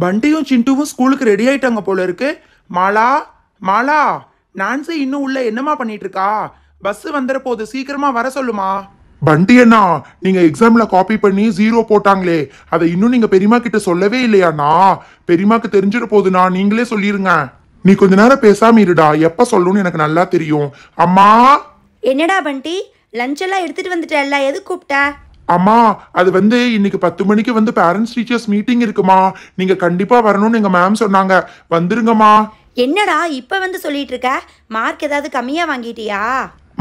பண்டியும் சிண்டுவும் ஸ்கூலுக்கு ரெடி ஆயிட்டாங்க போல இருக்கு. மாலா மாலா, நான்சி இன்னும் உள்ள என்னமா பண்ணிட்டு இருக்கா? பஸ் வந்துற போது சீக்கிரமா வர சொல்லுமா. பண்டி அண்ணா, நீங்க எக்ஸாம்ல காப்பி பண்ணி 0 போட்டாங்களே, அதை இன்னும் நீங்க பெரியமா கிட்ட சொல்லவே இல்லையாண்ணா? பெரியமாக்கு தெரிஞ்சிட போகுதுண்ணா, நீங்களே சொல்லிருங்க. நீ கொஞ்ச நேரம் பேசாம இருடா, எப்ப சொல்லணும்னு எனக்கு நல்லா தெரியும். அம்மா. என்னடா பண்டி, லஞ்ச் எல்லாம் எடுத்துட்டு வந்துட்டல்ல, எது கூப்பிட்ட? அம்மா, அது இன்னைக்கு 10 மணிக்கு பேரண்ட்ஸ் டீச்சர்ஸ் மீட்டிங் இருக்குமா, நீங்க கண்டிப்பா வரணும்னு எங்க மேம் சொன்னாங்க. வந்துருங்கம்மா. என்னடா இப்ப சொல்லிட்டு இருக்க? மார்க் ஏதாவது கம்மியா வாங்கிட்டியா?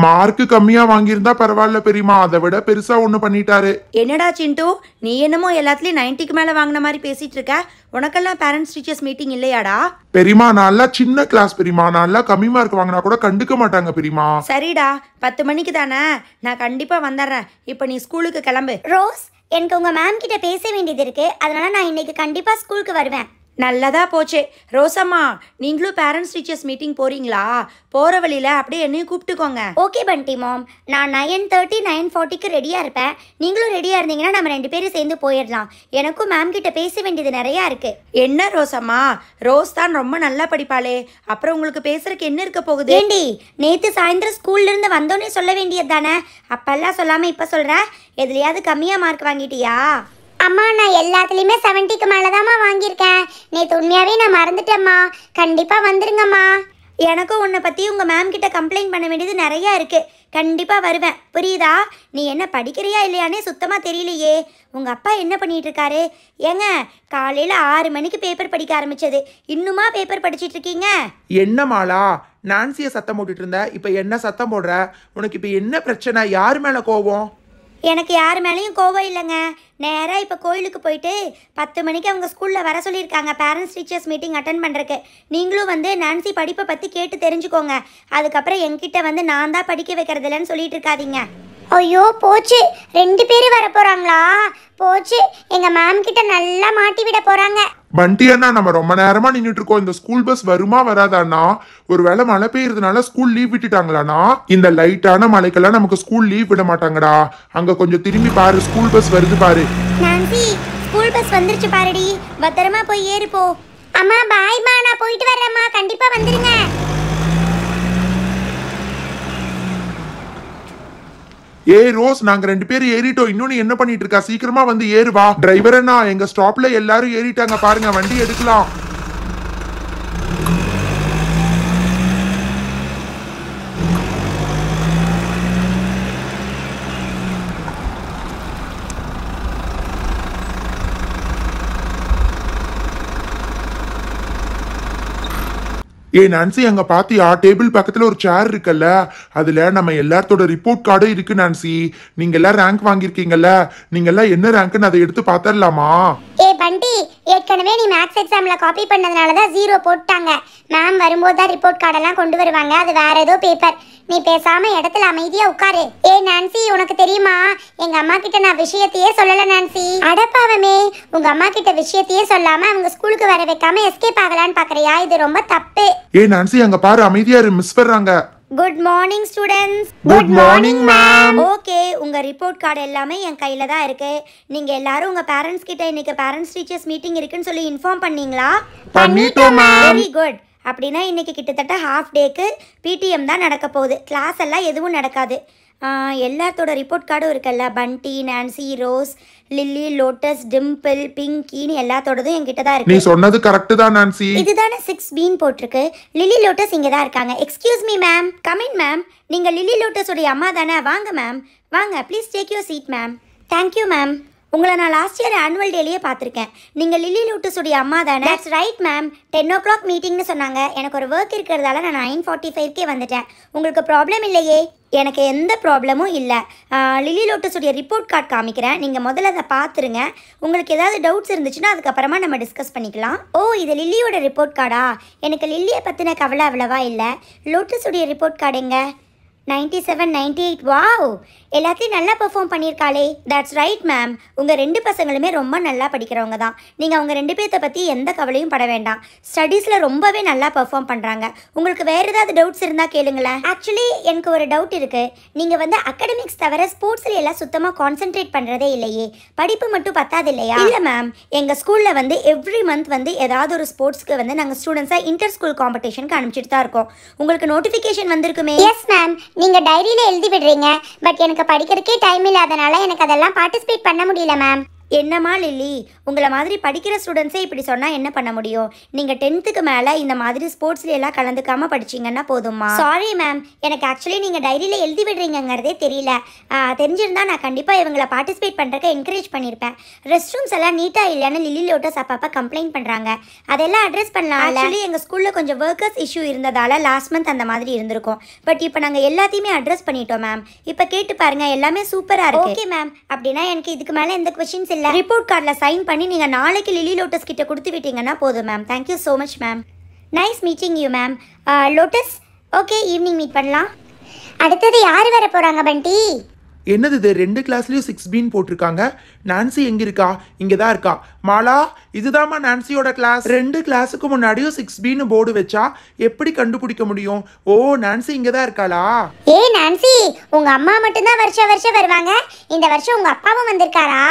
மார்க்கு கம்மியா வாங்கியிருந்தா பரவாயில்ல பெரியமா, அதை விட பெருசா ஒண்ணு பண்ணிட்டாரு. என்னடா சிண்டு, நீ என்னமோ எல்லாத்துலயும் 90க்கு மேல வாங்கின மாதிரி பேசிட்டு இருக்க. உனக்கெல்லாம் பேரண்ட்ஸ் டீச்சர்ஸ் மீட்டிங் இல்லையாடா? பெரியமா, நல்லா சின்ன கிளாஸ் பெரியமா, நல்லா கம்மி மார்க் வாங்கினா கூட கண்டுக்க மாட்டாங்க பெரியமா. சரிடா, 10 மணிக்கு தானே, நான் கண்டிப்பா வந்துடுறேன். இப்ப நீ ஸ்கூலுக்கு கிளம்பு. ரோஸ், எனக்கு உங்க மேம் கிட்ட பேச வேண்டியது இருக்கு, அதனால நான் இன்னைக்கு கண்டிப்பா ஸ்கூலுக்கு வருவேன். நல்லதா போச்சு. ரோசம்மா, நீங்களும் பேரண்ட்ஸ் டீச்சர்ஸ் மீட்டிங் போறீங்களா? போற வழியில அப்படியே என்னையும் கூப்பிட்டுக்கோங்க. ஓகே பண்டி மாம், நான் 9:30 9:40க்கு ரெடியா இருப்பேன். நீங்களும் ரெடியா இருந்தீங்கன்னா நம்ம 2 பேரும் சேர்ந்து போயிடலாம். எனக்கும் மேம் கிட்ட பேச வேண்டியது நிறையா இருக்கு. என்ன ரோசம்மா, ரோஸ் தான் ரொம்ப நல்லா படிப்பாளே, அப்புறம் உங்களுக்கு பேசுறதுக்கு என்ன இருக்க போகுது? ஏண்டி, நேத்து சாயந்தரம் ஸ்கூல்ல இருந்து வந்தோன்னே சொல்ல வேண்டியது தானே? அப்பெல்லாம் சொல்லாம இப்ப சொல்ற? எதுலயாவது கம்மியா மார்க் வாங்கிட்டியா? அம்மா, நான் எல்லாத்துலேயுமே 70க்கு மேலே தான்மா வாங்கியிருக்கேன். நேற்று உண்மையாகவே நான் மறந்துட்டேம்மா. கண்டிப்பாக வந்துருங்கம்மா. எனக்கும் உன்னை பற்றி உங்கள் மேம் கிட்ட கம்ப்ளைண்ட் பண்ண வேண்டியது நிறையா இருக்குது. கண்டிப்பாக வருவேன், புரியுதா? நீ என்ன படிக்கிறியா இல்லையானே சுத்தமாக தெரியலையே. உங்கள் அப்பா என்ன பண்ணிகிட்டு இருக்காரு? ஏங்க, காலையில் 6 மணிக்கு பேப்பர் படிக்க ஆரம்பிச்சது, இன்னுமா பேப்பர் படிச்சுட்டு இருக்கீங்க? என்ன மாலா, நான்சியை சத்தம் போட்டுட்டு இருந்த, இப்போ என்ன சத்தம் போடுற? உனக்கு இப்போ என்ன பிரச்சனை? யார் மேலே கோவம்? எனக்கு யார் மேலேயும் கோவம் இல்லைங்க. நேராக இப்போ கோயிலுக்கு போயிட்டு 10 மணிக்கு அவங்க ஸ்கூலில் வர சொல்லியிருக்காங்க பேரண்ட்ஸ் டீச்சர்ஸ் மீட்டிங் அட்டன் பண்ணுறக்கு. நீங்களும் நான்சி படிப்பை பற்றி கேட்டு தெரிஞ்சுக்கோங்க. அதுக்கப்புறம் என்கிட்ட நான் தான் படிக்க வைக்கிறது இல்லைன்னு சொல்லிட்டு இருக்காதீங்க. ஐயோ போச்சு, 2 பேரும் வர போகிறாங்களா? போச்சு, எங்கள் மேம் கிட்ட நல்லா மாட்டி விட போகிறாங்க. பண்டி அண்ணா, நம்ம ரொம்ப நேரமா நின்றுட்டு இருக்கோம். இந்த ஸ்கூல் பஸ் வருமா வராதாண்ணா? ஒருவேளை மழை பெய்யறதுனால ஸ்கூல் லீவ் விட்டுட்டாங்களாண்ணா? இந்த லைட்டான மழைக்கெல்லாம் நமக்கு ஸ்கூல் லீவ் விட மாட்டாங்கடா. அங்க கொஞ்சம் திரும்பி பாரு, ஸ்கூல் பஸ் வருது பாரு. நான்சி, ஸ்கூல் பஸ் வந்துருச்சு பாருடி, பத்திரமா போய் ஏறிப்போ. அம்மா பாய்மா, நான் போயிட்டு வரேம்மா, கண்டிப்பா வந்துருங்க. ஏய் ரோஸ், நாங்க 2 பேரும் ஏறிட்டோம். இன்னொன்னு என்ன பண்ணிட்டு இருக்கா? சீக்கிரமா வந்து ஏறுவா. டிரைவர் அண்ணா, எங்க ஸ்டாப்ல எல்லாரும் ஏறிட்டாங்க பாருங்க, வண்டி எடுக்கலாம். ஏ நான்சி, அங்க பாத்தியா டேபிள் பக்கத்துல ஒரு சேர் இருக்குல்ல, அதுல நம்ம எல்லாத்தோட ரிப்போர்ட் கார்டும் இருக்கு நான்சி. நீங்க எல்லாம் ரேங்க் வாங்கிருக்கீங்கல்ல, நீங்க எல்லாம் என்ன ரேங்க்னு அதை எடுத்து பாத்தரலாமா? ஏ பண்டி, ஏற்கனவே நீ மேத்ஸ் எக்ஸாம்ல காப்பி பண்ணதுனால தான் 0 போட்டாங்க. மேம் வரும்போது தான் ரிப்போர்ட் கார்டெல்லாம் கொண்டு வருவாங்க, அது வேற ஏதோ பேப்பர். நீ பேசாம இடத்துல அமைதியா உட்காரு. ஏ நான்சி, உனக்கு தெரியுமா, எங்க அம்மா கிட்ட நான் விஷயத்தையே சொல்லல நான்சி. அடப்பாவமே, உங்க அம்மா கிட்ட விஷயத்தையே சொல்லாம அவங்க ஸ்கூலுக்கு வர வைக்காம எஸ்கேப் ஆகலான்னு பாக்குறியா? இது ரொம்ப தப்பு. ஏ நான்சி, அங்க பாரு, அமைதியா இரு, மிஸ் வர்றாங்க. Good morning students. Good morning ma'am. Okay, உங்க ரிப்போர்ட் கார்டு எல்லாமே என் கையில தான் இருக்கு. நீங்க எல்லாரும் உங்க பேரண்ட்ஸ் கிட்ட இன்னைக்கு பேரண்ட்ஸ் டீச்சர்ஸ் மீட்டிங் இருக்குன்னு சொல்லி இன்ஃபார்ம் பண்ணீங்களா? பண்ணிட்டோம் மேம். Very good. அப்படின்னா இன்னைக்கு கிட்டத்தட்ட ஹாஃப் டேக்கு பிடிஎம் தான் நடக்க போகுது. கிளாஸ் எல்லாம் எதுவும் நடக்காது. எல்லாத்தோட ரிப்போர்ட் கார்டும் இருக்குல்ல, Bunty, Nancy, Rose, Lily, Lotus, Dimple, பிங்கின்னு எல்லாத்தோடதும் என்கிட்ட தான் இருக்கு. நீ சொன்னது கரெக்ட் தான் நான்சி. இதுதானே 6B போட்டிருக்கு. லில்லி லோட்டஸ் இங்க தான் இருக்காங்க. Excuse me ma'am. Come in ma'am. நீங்க லில்லி லோட்டஸ் உடைய அம்மா தானே? வாங்க மேம், வாங்க, please take your seat ma'am. Thank you ma'am. உங்களை நான் லாஸ்ட் இயர் ஆனுவல் டேலேயே பார்த்துருக்கேன். நீங்கள் லில்லி லோட்டஸ் உடைய அம்மா தானே? That's right ma'am. 10 o'clock மீட்டிங்னு சொன்னாங்க. எனக்கு ஒரு ஒர்க் இருக்கிறதால நான் 9:45க்கே வந்துட்டேன். உங்களுக்கு ப்ராப்ளம் இல்லையே? எனக்கு எந்த ப்ராப்ளமும் இல்லை. லில்லி லோட்டஸ் உடைய ரிப்போர்ட் கார்டு காமிக்கிறேன், நீங்கள் முதல்ல அதை பார்த்துருங்க. உங்களுக்கு ஏதாவது டவுட்ஸ் இருந்துச்சுன்னா அதுக்கப்புறமா நம்ம டிஸ்கஸ் பண்ணிக்கலாம். ஓ, இது லில்லியோட ரிப்போர்ட் கார்டா? எனக்கு லில்லியை பற்றின கவலை அவ்வளவா இல்லை. லோட்டஸ் உடைய ரிப்போர்ட் கார்டு எங்க? 97, 98. வாவ், எல்லாத்தையும் நல்லா பெர்ஃபார்ம் பண்ணியிருக்காளே. That's right ma'am. உங்கள் 2 பசங்களுமே ரொம்ப நல்லா படிக்கிறவங்க தான். நீங்கள் அவங்க 2 பேர்த்த பற்றி எந்த கவலையும் பட வேண்டாம். ஸ்டடீஸில் ரொம்பவே நல்லா பெர்ஃபார்ம் பண்ணுறாங்க. உங்களுக்கு வேறு ஏதாவது டவுட்ஸ் இருந்தால் கேளுங்களேன். ஆக்சுவலி எனக்கு ஒரு டவுட் இருக்குது. நீங்கள் வந்து அகாடமிக்ஸ் தவிர ஸ்போர்ட்ஸில் எல்லாம் சுத்தமாக கான்சென்ட்ரேட் பண்ணுறதே இல்லையே, படிப்பு மட்டும் பத்தாது இல்லையா? இல்லை மேம், எங்கள் ஸ்கூலில் வந்து எவ்ரி மந்த் வந்து ஏதாவது ஒரு ஸ்போர்ட்ஸ்க்கு வந்து நாங்கள் ஸ்டூடெண்ட்ஸாக இன்டர் ஸ்கூல் காம்படிஷனுக்கு அனுப்பிச்சிட்டு தான் இருக்கோம். உங்களுக்கு நோட்டிஃபிகேஷன் வந்திருக்குமே. எஸ் மேம், நீங்க டைரியில எழுதி விடுறீங்க. பட் எனக்கு படிக்கிறதுக்கே டைம் இல்லாதனால எனக்கு அதெல்லாம் பார்ட்டிசிபேட் பண்ண முடியல மேம். என்னம்மா லில்லி, உங்களை மாதிரி படிக்கிற ஸ்டூடெண்ட்ஸே இப்படி சொன்னால் என்ன பண்ண முடியும்? நீங்கள் 10th மேலே இந்த மாதிரி ஸ்போர்ட்ஸ்ல எல்லாம் கலந்துக்காமல் படிச்சிங்கன்னா போதும்மா. சாரி மேம், எனக்கு ஆக்சுவலி நீங்கள் டைரியில் எழுதி விடுறீங்கிறதே தெரியல. தெரிஞ்சிருந்தா நான் கண்டிப்பாக இவங்களை பார்ட்டிசிபேட் பண்ணுறதுக்கு என்கரேஜ் பண்ணியிருப்பேன். ரெஸ்ட் ரூம்ஸ் எல்லாம் நீட்டாக இல்லைன்னு லில்லி லோட்டஸ் அப்பப்போ கம்ப்ளைண்ட் பண்ணுறாங்க. அதெல்லாம் அட்ரஸ் பண்ணலாம். ஆக்சுவலி எங்கள் ஸ்கூலில் கொஞ்சம் ஒர்க்கர்ஸ் இஷ்யூ இருந்ததால் லாஸ்ட் மந்த் அந்த மாதிரி இருந்திருக்கும். பட் இப்போ நாங்கள் எல்லாத்தையுமே அட்ரஸ் பண்ணிட்டோம் மேம். இப்போ கேட்டு பாருங்கள், எல்லாமே சூப்பராக இருக்கு. ஓகே மேம், அப்படின்னா எனக்கு இதுக்கு மேலே எந்த கொஸ்டின்ஸ் இல்லை. ரிப்போர்ட் கார்டில் சைன் பண்ணி நீங்கள் நாளைக்கு லில்லி லோட்டஸ் கிட்ட கொடுத்து விட்டீங்கன்னா போதும் ma'am. Thank you so much ma'am. Nice meeting you ma'am. Lotus, okay, evening meet பண்ணலாம். அடுத்தது யார் வர போறாங்க பண்டி? என்னது இது, 2 கிளாஸ்லயும் 6B போட்டிருக்காங்க. நான்சி எங்க இருக்கா? இங்க தான் இருக்கா. மாலா, இதுதாம்மா நான்சியோட கிளாஸ். 2 கிளாஸுக்கு முன்னாடியும் 6B போர்டு வச்சா எப்படி கண்டுபிடிக்க முடியும்? ஓ, நான்சி இங்க தான் இருக்காளா? ஏ நான்சி, உங்க அம்மா மட்டும்தான் வருஷம் வருவாங்க. இந்த வருஷம் உங்க அப்பாவும் வந்திருக்காரா?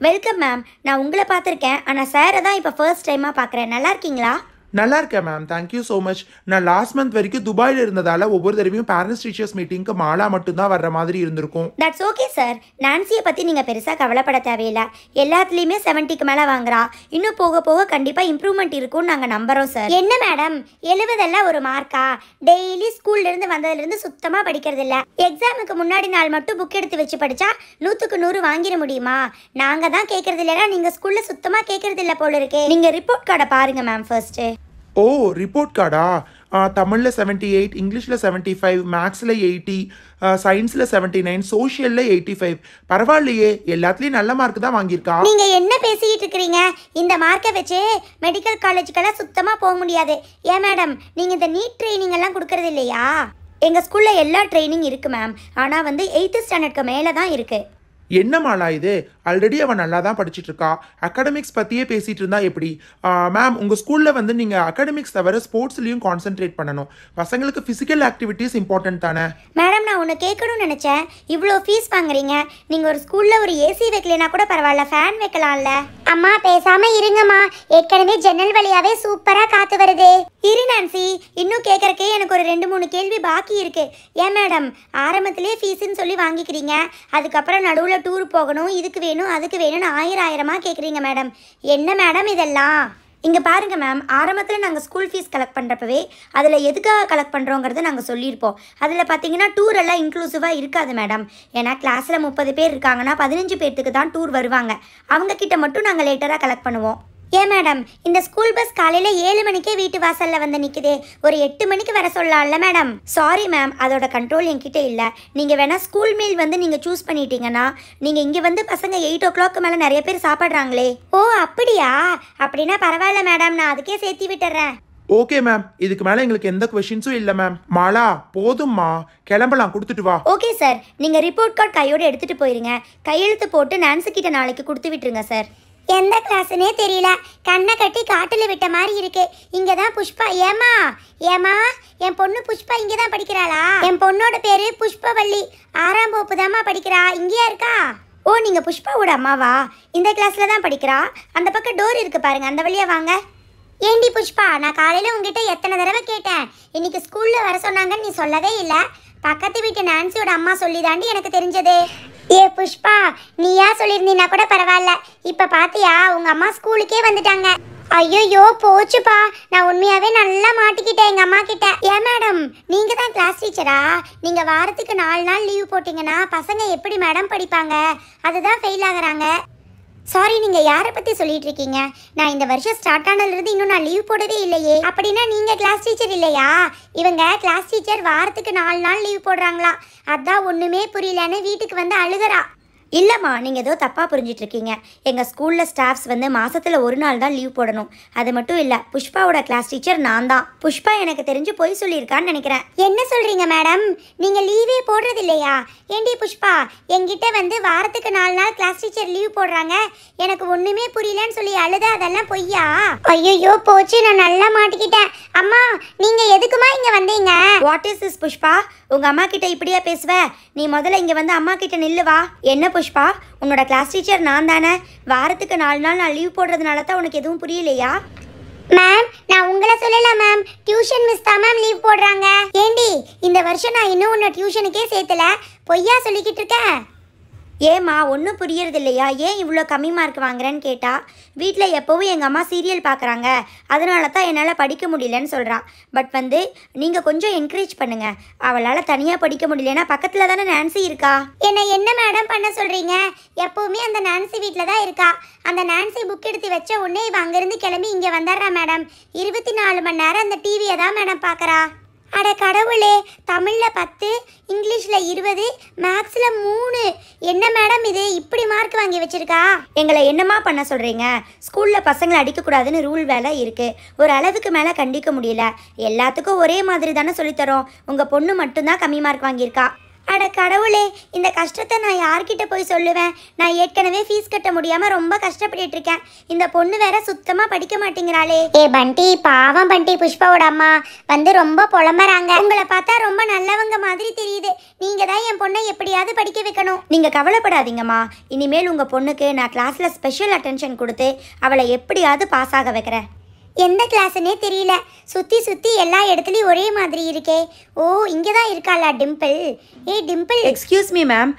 Welcome ma'am. நான் உங்களை பார்த்துருக்கேன், ஆனால் சாரை தான் இப்போ ஃபர்ஸ்ட் டைமாக பார்க்குறேன். நல்லா இருக்கீங்களா? நல்லா இருக்கேன் மேம், தேங்க்யூ ஸோ மச். நான் லாஸ்ட் மந்த் வரைக்கும் துபாயில் இருந்ததால ஒவ்வொரு தடவையும் பேரண்ட்ஸ் டீச்சர்ஸ் மீட்டிங்க்கு மாலா மட்டும்தான் வர்ற மாதிரி இருந்திருக்கும். That's okay sir. நான்சியை பற்றி நீங்கள் பெருசாக கவலைப்பட தேவையில்லை. எல்லாத்துலேயுமே 70க்கு மேலே வாங்குறா. இன்னும் போக போக கண்டிப்பாக இம்ப்ரூவ்மெண்ட் இருக்கும்னு நாங்கள் நம்புகிறோம் சார். என்ன மேடம், 70 ஒரு மார்க்கா? டெய்லி ஸ்கூல்லேருந்து வந்ததுலேருந்து சுத்தமாக படிக்கிறது இல்லை. எக்ஸாமுக்கு முன்னாடி நாள் மட்டும் புக் எடுத்து வச்சு படித்தா 100க்கு 100 வாங்கிட முடியுமா? நாங்கள் தான் கேட்கறது இல்லைனா நீங்கள் ஸ்கூலில் சுத்தமாக கேட்கறது இல்லை போல இருக்கே. நீங்கள் ரிப்போர்ட் கார்டை பாருங்கள் மேம் ஃபர்ஸ்ட்டு. ஓ, ரிப்போர்ட் கார்டா? தமிழில் 78, இங்கிலீஷில் 75, மேக்ஸில் 80, சயின்ஸில் 79, சோஷியலில் 85. பரவாயில்லையே, எல்லாத்துலேயும் நல்ல மார்க் தான் வாங்கியிருக்கா. நீங்க என்ன பேசிட்டு இருக்கிறீங்க? இந்த மார்க்கை வச்சு மெடிக்கல் காலேஜுக்கெல்லாம் சுத்தமா போக முடியாது. ஏன் மேடம், நீங்க இந்த நீட் ட்ரைனிங் எல்லாம் கொடுக்கறது இல்லையா? எங்கள் ஸ்கூலில் எல்லா ட்ரைனிங் இருக்குது மேம். ஆனால் வந்து 8th ஸ்டாண்டர்ட்க்கு மேலே தான் இருக்குது. என்ன மாலா இது? ஆல்ரெடி அவன் நல்லா தான் படிச்சுட்டு இருக்கா. அகாடமிக்ஸ் பற்றியே பேசிகிட்டு இருந்தா எப்படி? மேம், உங்கள் ஸ்கூலில் வந்து நீங்கள் அகாடமிக்ஸ் தவிர ஸ்போர்ட்ஸ்லையும் கான்சென்ட்ரேட் பண்ணணும். பசங்களுக்கு ஃபிசிக்கல் ஆக்டிவிட்டீஸ் இம்பார்ட்டன்ட் தானே? மேடம், நான் ஒன்று கேட்கணும்னு நினச்சேன். இவ்வளோ ஃபீஸ் வாங்குறீங்க, நீங்கள் ஒரு ஸ்கூலில் ஒரு ஏசி வைக்கலைன்னா கூட பரவாயில்ல, ஃபேன் வைக்கலாம்ல. அம்மா பேசாம இருங்கம்மா, ஏற்கனவே ஜன்னல் வழியாவே சூப்பரா காத்து வருது. இரு நான்சி, இன்னும் கேட்குறக்கே எனக்கு ஒரு 2-3 கேள்வி பாக்கி இருக்கு. ஏன் மேடம், ஆரம்பத்திலே ஃபீஸுன்னு சொல்லி வாங்கிக்கிறீங்க, அதுக்கப்புறம் நடுவில் டூர் போகணும், இதுக்கு வேணும் அதுக்கு வேணும்னு ஆயிரமா கேட்குறீங்க மேடம். என்ன மேடம் இதெல்லாம்? இங்கே பாருங்கள் மேம், ஆரம்பத்தில் நாங்கள் ஸ்கூல் ஃபீஸ் கலெக்ட் பண்ணுறப்பவே அதில் எதுக்காக கலெக்ட் பண்ணுறோங்கிறத நாங்கள் சொல்லியிருப்போம். அதில் பார்த்தீங்கன்னா டூர் எல்லாம் இன்க்ளூசிவாக இருக்காது மேடம். ஏன்னா கிளாஸில் 30 பேர் இருக்காங்கன்னா 15 பேர்த்துக்கு தான் டூர் வருவாங்க. அவங்கக்கிட்ட மட்டும் நாங்கள் லேட்டராக கலெக்ட் பண்ணுவோம். ஏன் மேடம், இந்த ஸ்கூல் பஸ் காலையில் 7 மணிக்கே வீட்டு வாசலில் வந்து நிற்குது. ஒரு 8 மணிக்கு வர சொல்லலாம்ல மேடம்? சாரி மேம், அதோட கண்ட்ரோல் என்கிட்ட இல்லை. நீங்கள் வேணால் ஸ்கூல் மீல் வந்து நீங்கள் சூஸ் பண்ணிட்டீங்கன்னா, நீங்கள் இங்கே வந்து பசங்க 8 o'clock மேலே நிறைய பேர் சாப்பிட்றாங்களே. ஓ அப்படியா? அப்படின்னா பரவாயில்ல மேடம், நான் அதுக்கே சேர்த்து விட்டுறேன். ஓகே மேம், இதுக்கு மேலே எங்களுக்கு எந்த கொஷின்ஸும் இல்லை மேம். மாலா, போதும்மா, கிளம்பலாம், கொடுத்துட்டு வா. ஓகே சார், நீங்கள் ரிப்போர்ட் கார்டு கையோடு எடுத்துகிட்டு போயிருங்க. கையெழுத்து போட்டு நான்சி கிட்ட நாளைக்கு கொடுத்து விட்டுருங்க சார். எந்த கிளாஸ்னே தெரியல, கண்ணை கட்டி காட்டில் விட்ட மாதிரி இருக்கு. இங்கே தான் புஷ்பா. ஏமா என் பொண்ணு புஷ்பா இங்கே தான் படிக்கிறாளா? என் பொண்ணோட பேரு புஷ்பவள்ளி, 6ஆம் வகுப்பு தாம்மா படிக்கிறா. இங்கேயா இருக்கா? ஓ, நீங்கள் புஷ்பாவோட அம்மாவா? இந்த கிளாஸில் தான் படிக்கிறா. அந்த பக்கம் டோர் இருக்குது பாருங்கள், அந்த வழியாக வாங்க. ஏண்டி புஷ்பா, நான் காலையில் உங்ககிட்ட எத்தனை தடவை கேட்டேன், இன்னைக்கு ஸ்கூலில் வர சொன்னாங்கன்னு நீ சொல்லவே இல்லை. பக்கத்து வீட்டு நான்சியோட அம்மா சொல்லி தாண்டி எனக்கு தெரிஞ்சது. ஏ புஷ்பா, நீயா சொல்லியிருந்தீங்கன்னா கூட பரவாயில்ல. இப்போ பார்த்தியா, உங்கள் அம்மா ஸ்கூலுக்கே வந்துட்டாங்க. ஐயோ போச்சுப்பா, நான் உண்மையாகவே நல்லா மாட்டிக்கிட்டேன் எங்கள் அம்மா கிட்ட. ஏன் மேடம், நீங்கள் தான் கிளாஸ் டீச்சரா? நீங்கள் வாரத்துக்கு 4 நாள் லீவ் போட்டிங்கன்னா பசங்க எப்படி மேடம் படிப்பாங்க? அதுதான் ஃபெயில் ஆகுறாங்க. சாரி, நீங்கள் யாரை பற்றி சொல்லிட்டு இருக்கீங்க? நான் இந்த வருஷம் ஸ்டார்ட் ஆனதுலேருந்து இன்னும் நான் லீவ் போடவே இல்லையே. அப்படின்னா நீங்கள் கிளாஸ் டீச்சர் இல்லையா? இவங்க கிளாஸ் டீச்சர் வாரத்துக்கு 4 நாள் லீவ் போடுறாங்களா? அதான் ஒன்றுமே புரியலன்னு வீட்டுக்கு வந்து அழுகிறா. இல்லைம்மா, நீங்கள் ஏதோ தப்பாக புரிஞ்சிட்ருக்கீங்க. எங்கள் ஸ்கூலில் ஸ்டாஃப்ஸ் வந்து மாதத்தில் ஒரு நாள் தான் லீவ் போடணும். அது மட்டும் இல்லை, புஷ்பாவோட கிளாஸ் டீச்சர் நான் தான். புஷ்பா எனக்கு தெரிஞ்சு பொய் சொல்லியிருக்கான்னு நினைக்கிறேன். என்ன சொல்றீங்க மேடம்? நீங்க லீவே போடுறது இல்லையா? ஏண்டி புஷ்பா, என்கிட்ட வந்து வாரத்துக்கு 4 நாள் கிளாஸ் டீச்சர் லீவ் போடுறாங்க, எனக்கு ஒண்ணுமே புரியலன்னு சொல்லி அழுத, அதெல்லாம் பொய்யா? ஐயோ போச்சு, நான் நல்லா மாட்டிக்கிட்டேன். அம்மா, நீங்க எதுக்குமா இங்க வந்தீங்க? What is this Pushpa? உங்கள் அம்மா கிட்ட இப்படியா பேசுவ? நீ முதல்ல இங்கே வந்து அம்மா கிட்ட நில்லுவா. என்ன புஷ்பா, உன்னோட கிளாஸ் டீச்சர் நான் தானே. வாரத்துக்கு 4 நாள் நான் லீவ் போடுறதுனால தான் உனக்கு எதுவும் புரியலையா? மேம், நான் உங்களை சொல்லல மேம், டியூஷன் மிஸ் தான் மேம் லீவ் போடுறாங்க. ஏண்டி, இந்த வருஷம் நான் இன்னும் உன்னை டியூஷனுக்கே சேர்த்தல, பொய்யா சொல்லிக்கிட்டு இருக்கேன்? ஏம்மா, ஒன்றும் புரியறது இல்லையா? ஏன் இவ்வளோ கம்மி மார்க் வாங்குறேன்னு கேட்டா, வீட்டில் எப்போவும் எங்கள் அம்மா சீரியல் பார்க்குறாங்க, அதனால தான் என்னால் படிக்க முடியலன்னு சொல்கிறா. பட் வந்து நீங்கள் கொஞ்சம் என்கரேஜ் பண்ணுங்கள். அவளால் தனியாக படிக்க முடியலன்னா பக்கத்தில் தானே நான்சி இருக்கா. என்ன மேடம் பண்ண சொல்கிறீங்க? எப்போவுமே அந்த நான்சி வீட்டில் தான் இருக்கா. அந்த நான்சி புக் எடுத்து வச்ச உடனே இவ அங்கேருந்து கிளம்பி இங்கே வந்துடுறா மேடம். 24 மணி நேரம் அந்த டிவியை தான் மேடம் பார்க்குறா. அட கடவுளே, தமிழில் 10, இங்கிலீஷில் 20, மேக்ஸில் 3. என்ன மேடம் இது, இப்படி மார்க் வாங்கி வச்சிருக்கா? எங்களை என்னம்மா பண்ண சொல்கிறீங்க? ஸ்கூலில் பசங்களை அடிக்கக்கூடாதுன்னு ரூல் வேலை இருக்குது. ஒரு அளவுக்கு மேலே கண்டிக்க முடியல. எல்லாத்துக்கும் ஒரே மாதிரி தானே சொல்லித்தரோம். உங்கள் பொண்ணு மட்டும்தான் கம்மி மார்க் வாங்கியிருக்கா. அட கடவுளே, இந்த கஷ்டத்தை நான் யார்கிட்ட போய் சொல்லுவேன்? நான் ஏற்கனவே ஃபீஸ் கட்ட முடியாமல் ரொம்ப கஷ்டப்பட்டு இருக்கேன். இந்த பொண்ணு வேற சுத்தமாக படிக்க மாட்டேங்கிறாளே. ஏ பண்டி, பாவம் பண்டி, புஷ்பாவோட அம்மா வந்து ரொம்ப புலம்புறாங்க. உங்களை பார்த்தா ரொம்ப நல்லவங்க மாதிரி தெரியுது. நீங்கள் தான் என் பொண்ணை எப்படியாவது படிக்க வைக்கணும். நீங்கள் கவலைப்படாதீங்கம்மா. இனிமேல் உங்கள் பொண்ணுக்கு நான் கிளாஸில் ஸ்பெஷல் அட்டென்ஷன் கொடுத்து அவளை எப்படியாவது பாஸ் ஆக வைக்கிறேன். எந்த கிளாஸ்னே தெரியல, சுற்றி சுற்றி எல்லா இடத்துலையும் ஒரே மாதிரி இருக்கே. ஓ, இங்கே தான் இருக்காளா டிம்பிள்? ஏ டிம்பிள். எக்ஸ்கியூஸ் மீ மேம்,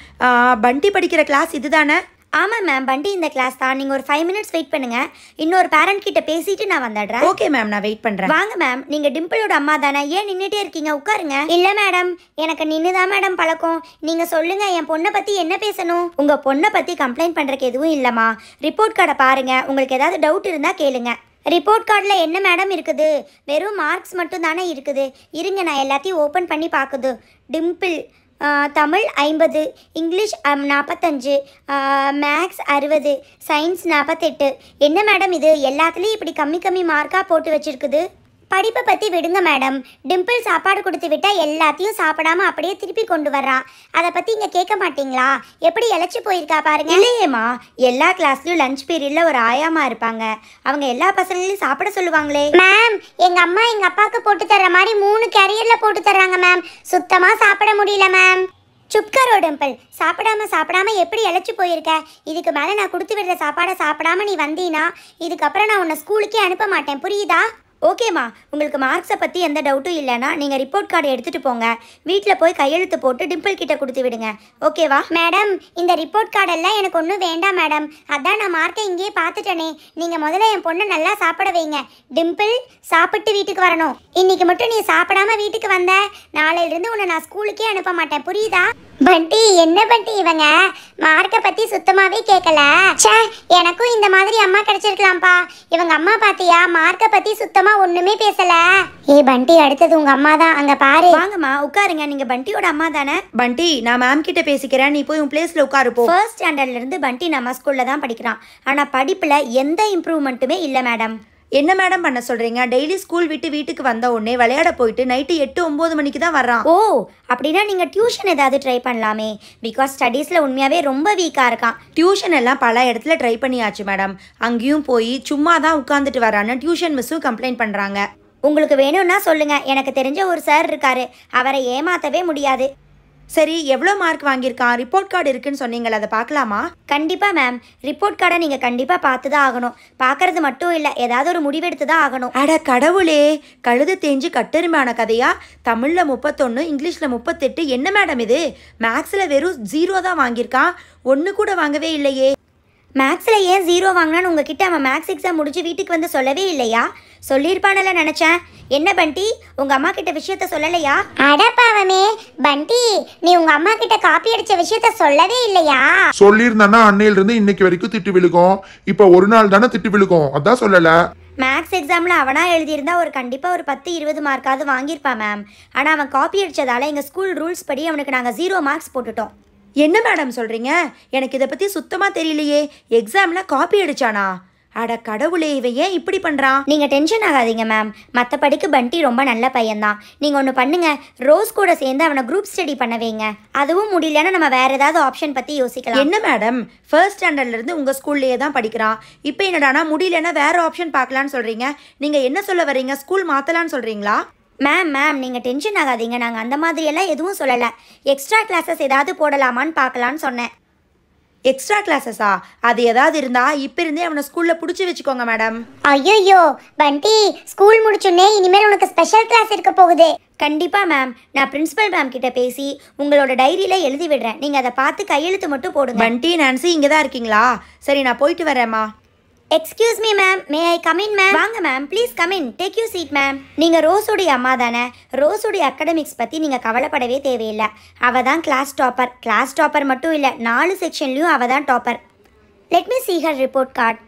பண்டி படிக்கிற கிளாஸ் இது தானே? ஆமாம் மேம், பண்டி இந்த கிளாஸ் தான். நீங்கள் ஒரு 5 minutes வெயிட் பண்ணுங்கள். இன்னொரு பேரண்ட் கிட்ட பேசிட்டு நான் வந்துடுறேன். ஓகே மேம், நான் வெயிட் பண்ணுறேன். வாங்க மேம், நீங்கள் டிம்பிளோட அம்மா தானே? ஏன் நின்றுட்டே இருக்கீங்க? உட்காருங்க. இல்லை மேடம், எனக்கு நின்று தான் மேடம் பழக்கம். நீங்கள் சொல்லுங்கள், என் பொண்ணை பற்றி என்ன பேசணும்? உங்கள் பொண்ணை பற்றி கம்ப்ளைண்ட் பண்ணுறக்கு எதுவும் இல்லைம்மா. ரிப்போர்ட் கார்டை பாருங்கள். உங்களுக்கு ஏதாவது டவுட் இருந்தால் கேளுங்க. ரிப்போர்ட் கார்டில் என்ன மேடம் இருக்குது? வெறும் மார்க்ஸ் மட்டும் தானே இருக்குது. இருங்க, நான் எல்லாத்தையும் ஓப்பன் பண்ணி பார்க்குது. Dimple Tamil 50, English 45, maths 60, science 48. என்ன மேடம் இது, எல்லாத்துலேயும் இப்படி கம்மி கம்மி மார்க்காக போட்டு வச்சுருக்குது? படிப்பை பற்றி விடுங்க மேடம். டிம்பிள் சாப்பாடு கொடுத்து விட்டால் எல்லாத்தையும் சாப்பிடாம அப்படியே திருப்பி கொண்டு வர்றா. அதை பற்றி இங்கே கேட்க மாட்டிங்களா? எப்படி இழைச்சி போயிருக்கா பாருங்க. இல்லையேம்மா, எல்லா கிளாஸ்லையும் லஞ்ச் பீரியடில் ஒரு ஆயாமா இருப்பாங்க. அவங்க எல்லா பசங்களையும் சாப்பிட சொல்லுவாங்களே. மேம், எங்கள் அம்மா எங்கள் அப்பாவுக்கு போட்டு தர்ற மாதிரி 3 கேரியரில் போட்டு தர்றாங்க மேம். சுத்தமாக சாப்பிட முடியல மேம். சுப்கரோ டிம்பிள், சாப்பிடாம எப்படி இழைச்சி போயிருக்க? இதுக்கு மேலே நான் கொடுத்து விடுற சாப்பாடை சாப்பிடாம நீ வந்தீனா இதுக்கப்புறம் நான் உன்னை ஸ்கூலுக்கே அனுப்ப மாட்டேன், புரியுதா? ஓகேம்மா, உங்களுக்கு மார்க்ஸை பற்றி எந்த டவுட்டும் இல்லைன்னா நீங்கள் ரிப்போர்ட் கார்டு எடுத்துகிட்டு போங்க. வீட்டில் போய் கையெழுத்து போட்டு டிம்பிள் கிட்ட கொடுத்து விடுங்க. ஓகேவா? மேடம், இந்த ரிப்போர்ட் கார்டெல்லாம் எனக்கு ஒன்றும் வேண்டாம் மேடம். அதான் நான் மார்க்கை இங்கேயே பார்த்துட்டேனே. நீங்கள் முதல்ல என் பொண்ணை நல்லா சாப்பிட வைங்க. டிம்பிள், சாப்பிட்டு வீட்டுக்கு வரணும். இன்னைக்கு மட்டும் நீ சாப்பிடாம வீட்டுக்கு வந்த, நாளையிலிருந்து உன்னை நான் ஸ்கூலுக்கே அனுப்ப மாட்டேன், புரியுதா? பண்டி, என்ன பண்டி இவங்க மார்க்கை பற்றி சுத்தமாகவே கேட்கல. சே, எனக்கும் இந்த மாதிரி அம்மா கிடைச்சிருக்கலாம்ப்பா. இவங்க அம்மா பார்த்தியா, மார்க்கை பற்றி சுத்தமாக ஒன்றுமே பேசல. ஏ பண்டி, அடுத்தது உங்கள் அம்மா தான், அங்கே பாரு. வாங்கம்மா, உட்காருங்க. நீங்கள் பண்டியோட அம்மா தானே? பண்டி, நான் மேம் கிட்ட பேசிக்கிறேன், நீ போய் உன் பிளேஸில் உட்காரு போ. ஃபர்ஸ்ட் ஸ்டாண்டர்ட்லேருந்து பண்டி நம்ம ஸ்கூலில் தான் படிக்கிறான். ஆனால் படிப்பில் எந்த இம்ப்ரூவ்மெண்ட்டுமே இல்லை மேடம். என்ன மேடம் பண்ண சொல்கிறீங்க? டெய்லி ஸ்கூல் விட்டு வீட்டுக்கு வந்த உடனே விளையாட போயிட்டு நைட்டு 8-9 மணிக்கு தான் வர்றான். ஓ, அப்படின்னா நீங்கள் டியூஷன் ஏதாவது ட்ரை பண்ணலாமே. பிகாஸ் ஸ்டடீஸில் உண்மையாகவே ரொம்ப வீக்காக இருக்கான். டியூஷன் எல்லாம் பல இடத்துல ட்ரை பண்ணியாச்சு மேடம். அங்கேயும் போய் சும்மா தான் உட்காந்துட்டு வரான்னு டியூஷன் மிஸ்ஸும் கம்ப்ளைண்ட் பண்ணுறாங்க. உங்களுக்கு வேணும்னா சொல்லுங்கள். எனக்கு தெரிஞ்ச ஒரு சார் இருக்காரு, அவரை ஏமாற்றவே முடியாது. சரி, எவ்வளோ மார்க் வாங்கியிருக்கான்? ரிப்போர்ட் கார்டு இருக்குன்னு சொன்னீங்களே, அதை பார்க்கலாமா? கண்டிப்பாக மேம், ரிப்போர்ட் கார்டை நீங்கள் கண்டிப்பாக பார்த்து தான் ஆகணும். பார்க்கறது மட்டும் இல்லை, ஏதாவது ஒரு முடிவெடுத்து தான் ஆகணும். அட கடவுளே, கழுது தேஞ்சு கட்டெருமையான கதையா? தமிழில் 31, இங்கிலீஷில் 38. என்ன மேடம் இது? மேக்ஸில் வெறும் 0 தான் வாங்கியிருக்கான், 1 கூட வாங்கவே இல்லையே. மேக்ஸில் ஏன் 0 வாங்கினான்னு உங்ககிட்ட அவன் மேக்ஸ் எக்ஸாம் முடிச்சு வீட்டுக்கு வந்து சொல்லவே இல்லையா? சொல்லியிருப்பானல நினச்சேன். என்ன பண்டி, உங்கள் அம்மா கிட்ட விஷயத்த சொல்லலையா? அடப்பாவமே பண்டி, நீ உங்க அம்மா கிட்ட காப்பி அடிச்ச விஷயத்த சொல்லவே இல்லையா? சொல்லியிருந்தானா அன்னையிலிருந்து இன்னைக்கு வரைக்கும் திட்டு விழுகும். இப்ப ஒரு நாள் தானே திட்டு விழுகும், அதான் சொல்லல. மேக்ஸ் எக்ஸாமில் அவனாக எழுதியிருந்தா கண்டிப்பாக ஒரு 10-20 மார்க்காவது வாங்கியிருப்பான் மேம். ஆனால் அவன் காப்பி அடித்ததால் எங்கள் ஸ்கூல் ரூல்ஸ் படி அவனுக்கு நாங்கள் 0 மார்க்ஸ் போட்டுட்டோம். என்ன மேடம் சொல்கிறீங்க? எனக்கு இதை பற்றி சுத்தமாக தெரியலையே. எக்ஸாமில் காப்பி அடிச்சானா? அட கடவுளே, இவன் ஏன் இப்படி பண்ணுறான்? நீங்கள் டென்ஷன் ஆகாதீங்க மேம். மற்றபடிக்கு பண்டி ரொம்ப நல்ல பையன்தான். நீங்கள் ஒன்று பண்ணுங்க, ரோஸ் கூட சேர்ந்து அவனை குரூப் ஸ்டடி பண்ண வைங்க. அதுவும் முடியலன்னா நம்ம வேற ஏதாவது ஆப்ஷன் பற்றி யோசிக்கலாம். என்ன மேடம், ஃபர்ஸ்ட் ஸ்டாண்டர்ட்லேருந்து உங்கள் ஸ்கூல்லையே தான் படிக்கிறான். இப்போ என்னடானா முடியலன்னா வேற ஆப்ஷன் பார்க்கலான்னு சொல்கிறீங்க. நீங்கள் என்ன சொல்ல வரீங்க? ஸ்கூல் மாற்றலான்னு சொல்கிறீங்களா? மேம் நீங்கள் டென்ஷன் ஆகாதீங்க. நாங்கள் அந்த மாதிரியெல்லாம் எதுவும் சொல்லலை. எக்ஸ்ட்ரா கிளாஸஸ் ஏதாவது போடலாமான்னு பார்க்கலான்னு சொன்னேன். எக்ஸ்ட்ரா கிளாஸஸா? அது ஏதாவது இருந்தால் இப்போ இருந்தே அவனை ஸ்கூலில் பிடிச்சி வச்சுக்கோங்க மேடம். ஐயோ பண்டி, ஸ்கூல் முடிச்சுன்னே இனிமேல் உனக்கு ஸ்பெஷல் கிளாஸ் இருக்க போகுது. கண்டிப்பாக மேம். நான் பிரின்சிபல் மேம் கிட்ட பேசி உங்களோட டைரியில் எழுதி விடுறேன். நீங்கள் அதை பார்த்து கையெழுத்து மட்டும் போடுங்க. பண்டி, நான்சி இங்கே தான் இருக்கீங்களா? சரி, நான் போயிட்டு வரேம்மா. Excuse me ma'am, may I come in ma'am? வாங்க ma'am, please come in, take you seat ma'am. நீங்கள் ரோஸுடைய அம்மா தானே? ரோஸுடைய அகாடமிக்ஸ் பற்றி நீங்கள் கவலைப்படவே தேவையில்லை. அவள் தான் கிளாஸ் டாப்பர். கிளாஸ் டாப்பர் மட்டும் இல்லை, 4 செக்ஷன்லேயும் அவள் தான் topper. Let me see her report card.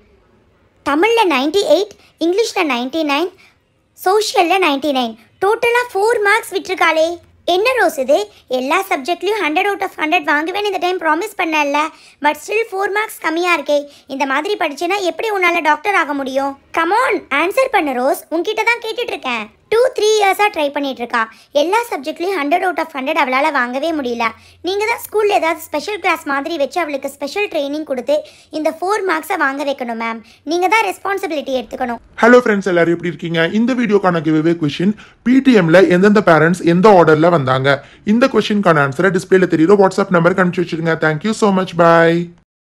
தமிழில் 98, இங்கிலீஷில் 99, சோஷியலில் 99, டோட்டலாக 4 மார்க்ஸ் விட்டுருக்காளே. என்ன ரோஸ் இது? எல்லா சப்ஜெக்ட்லையும் 100 out of 100 வாங்குவேன்னு இந்த டைம் ப்ராமிஸ் பண்ணல. பட் ஸ்டில் 4 மார்க்ஸ் கம்மியாக இருக்கே. இந்த மாதிரி படிச்சேன்னா எப்படி உன்னால் டாக்டர் ஆக முடியும்? கமான், ஆன்சர் பண்ண ரோஸ். உன்கிட்ட தான் கேட்டுட்ருக்கேன். 2-3 இயர்ஸாக ட்ரை பண்ணிட்டு இருக்கா. எல்லா சப்ஜெக்ட்லையும் 100 out of 100 அவளால் வாங்கவே முடியல. நீங்கள் தான் ஸ்கூலில் ஏதாவது ஸ்பெஷல் கிளாஸ் மாதிரி வச்சு அவளுக்கு ஸ்பெஷல் ட்ரைனிங் கொடுத்து இந்த 4 மார்க்ஸை வாங்க வைக்கணும் மேம். நீங்கள் தான் ரெஸ்பான்சிபிலிட்டி எடுத்துக்கணும். ஹலோ ஃப்ரெண்ட்ஸ், எல்லாரும் எப்படி இருக்கீங்க? இந்த வீடியோக்கான கிவ்அவே கொஸ்டின், பிடிஎம்ல எந்தெந்த பேரண்ட்ஸ் எந்த ஆர்டர்ல வந்தாங்க? இந்த கொஸ்டின்கான ஆன்சரை டிஸ்பிளேல தெரியுற வாட்ஸ்அப் நம்பருக்கு அனுப்பிச்சு வச்சிருங்க. தேங்க்யூ ஸோ மச், பாய்.